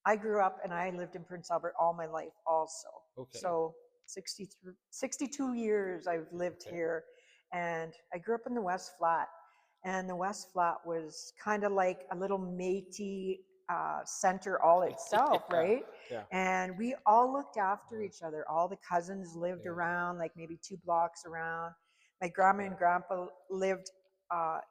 I grew up and I lived in Prince Albert all my life also. Okay. So 62 years I've lived Okay. here. And I grew up in the West Flat. And the West Flat was kind of like a little Métis center all itself, Yeah. right? Yeah. And we all looked after each other. All the cousins lived Yeah. around, like maybe 2 blocks around. My grandma Yeah. and grandpa lived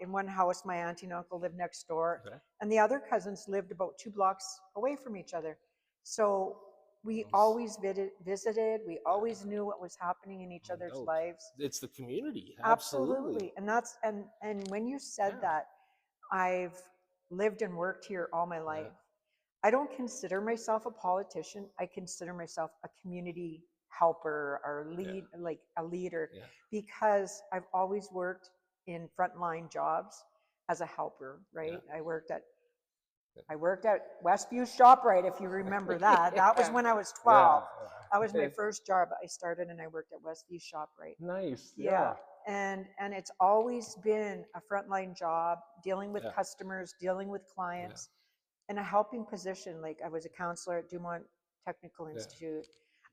in one house. My auntie and uncle lived next door, Okay. and the other cousins lived about 2 blocks away from each other. So we Nice. always visited. We always Yeah. knew what was happening in each No other's doubt. lives. It's the community. Absolutely. Absolutely. And when you said Yeah. that, I've lived and worked here all my Yeah. life. I don't consider myself a politician. I consider myself a community helper or Yeah. like a leader, Yeah. because I've always worked in frontline jobs as a helper, Yeah. right? I worked at Westview ShopRite, if you remember that. That was Yeah. when I was Yeah. 12. That was my Okay. first job. I started and I worked at Westview ShopRite. Nice. Yeah. Yeah. And it's always been a frontline job, dealing with Yeah. customers, dealing with Yeah. clients, in a helping position. Like I was a counselor at Dumont Technical Yeah. Institute.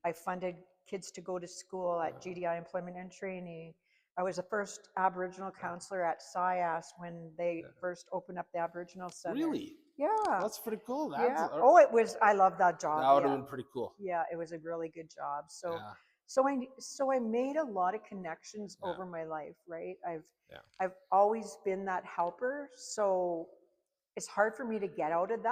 I funded kids to go to school at Uh, GDI Employment and Training. I was the first Aboriginal yeah. counselor at SIAS when they Yeah. first opened up the Aboriginal Center. Really? Yeah, That's pretty cool. That's yeah. Oh, it was. I love that job. that would have Yeah, been pretty cool. yeah. It was a really good job. So, Yeah. so I made a lot of connections Yeah. over my life. Right. Yeah. I've always been that helper. So it's hard for me to get out of that.